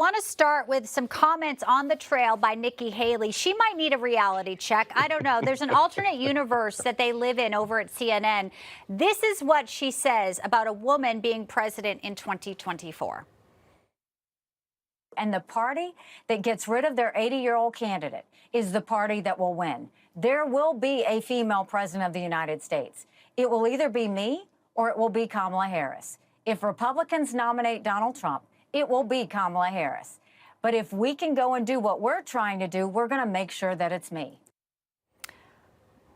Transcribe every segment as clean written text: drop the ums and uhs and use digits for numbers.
want to start with some comments on the trail by Nikki Haley. She might need a reality check. I don't know. There's an alternate universe that they live in over at CNN. This is what she says about a woman being president in 2024. And the party that gets rid of their 80-year-old candidate is the party that will win. There will be a female president of the United States. It will either be me or it will be Kamala Harris. If Republicans nominate Donald Trump, it will be Kamala Harris. But if we can go and do what we're trying to do, we're going to make sure that it's me.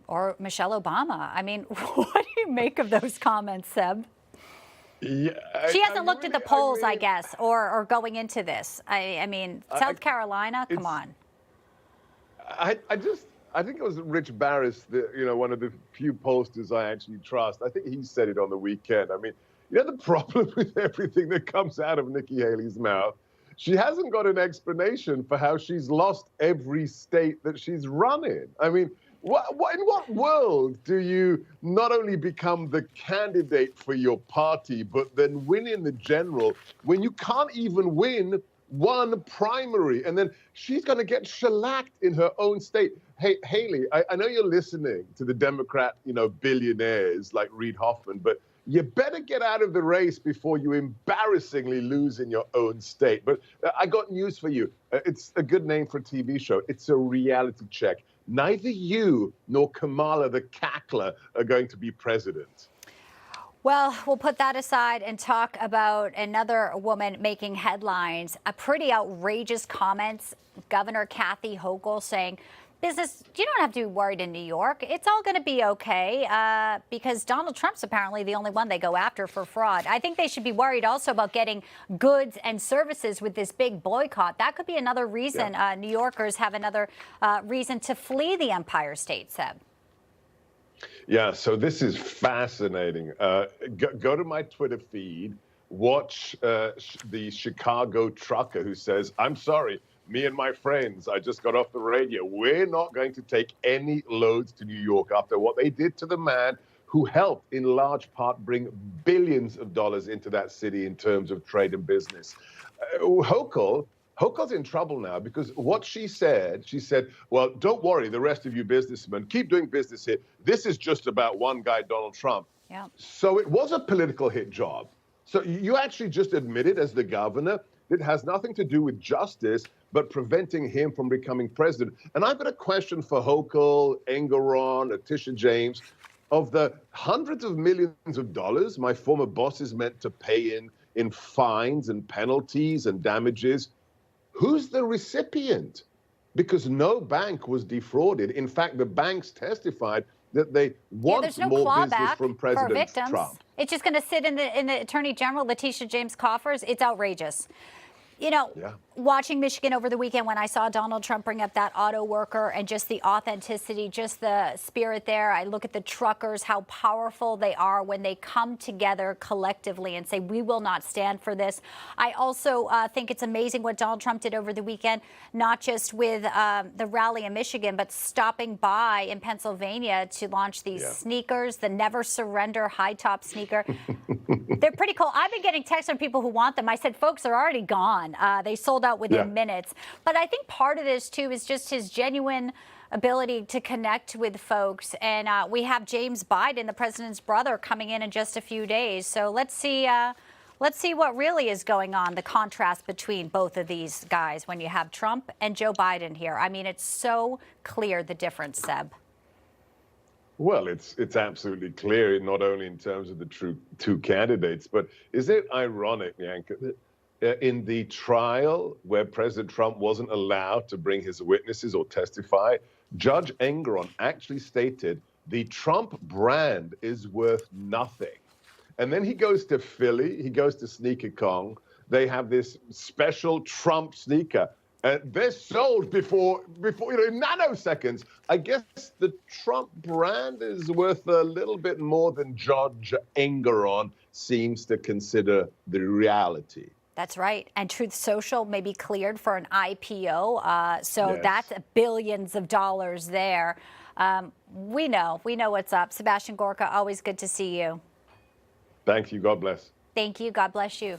Or Michelle Obama. I mean, what do you make of those comments, Seb? Yeah, she hasn't looked at the polls, I guess, or going into this. I mean, South Carolina, come on. I think it was Rich Barris, one of the few pollsters I actually trust. I think he said it on the weekend. I mean, the problem with everything that comes out of Nikki Haley's mouth, she hasn't got an explanation for how she's lost every state that she's run in. I mean, in what world do you not only become the candidate for your party, but then win in the general when you can't even win one primary? And then she's going to get shellacked in her own state. Hey, Haley, I know you're listening to the Democrat, billionaires like Reid Hoffman, but you better get out of the race before you embarrassingly lose in your own state. But I got news for you. It's a good name for a TV show. It's a reality check. Neither you nor Kamala the Cackler are going to be president. Well, we'll put that aside and talk about another woman making headlines. A pretty outrageous comments. Governor Kathy Hochul saying, business, you don't have to be worried in New York. It's all going to be okay because Donald Trump's apparently the only one they go after for fraud. I think they should be worried also about getting goods and services with this big boycott. That could be another reason New Yorkers have another reason to flee the Empire State, Seb. Yeah, so this is fascinating. Go to my Twitter feed, watch the Chicago trucker who says, I'm sorry, me and my friends, I just got off the radio. We're not going to take any loads to New York after what they did to the man who helped in large part bring billions of dollars into that city in terms of trade and business. Hochul's in trouble now because what she said, well, don't worry, the rest of you businessmen, keep doing business here. This is just about one guy, Donald Trump. Yeah. So it was a political hit job. So you actually just admitted as the governor it has nothing to do with justice, but preventing him from becoming president. And I've got a question for Hochul, Engoron, Letitia James. Of the hundreds of millions of dollars my former boss is meant to pay in fines and penalties and damages, who's the recipient? Because no bank was defrauded. In fact, the banks testified that they want more business from President Trump. It's just going to sit in the Attorney General Letitia James coffers. It's outrageous. Watching Michigan over the weekend when I saw Donald Trump bring up that auto worker and just the authenticity, just the spirit there. I look at the truckers, how powerful they are when they come together collectively and say, we will not stand for this. I also think it's amazing what Donald Trump did over the weekend, not just with the rally in Michigan, but stopping by in Pennsylvania to launch these sneakers, the Never Surrender high top sneaker. They're pretty cool. I've been getting texts from people who want them. I said, folks, they're already gone. They sold out within minutes. But I think part of this, too, is just his genuine ability to connect with folks. And we have James Biden, the president's brother, coming in just a few days. So let's see what really is going on, the contrast between both of these guys when you have Trump and Joe Biden here. I mean, it's so clear, the difference, Seb. Well, it's absolutely clear, not only in terms of the two candidates, but is it ironic, Bianca, that in the trial where President Trump wasn't allowed to bring his witnesses or testify, Judge Engoron actually stated the Trump brand is worth nothing. And then he goes to Philly, he goes to Sneaker Kong. They have this special Trump sneaker. They're sold before in nanoseconds. I guess the Trump brand is worth a little bit more than Judge Engoron seems to consider the reality. That's right. And Truth Social may be cleared for an IPO. So that's billions of dollars there. We know what's up. Sebastian Gorka, always good to see you. Thank you. God bless. Thank you. God bless you.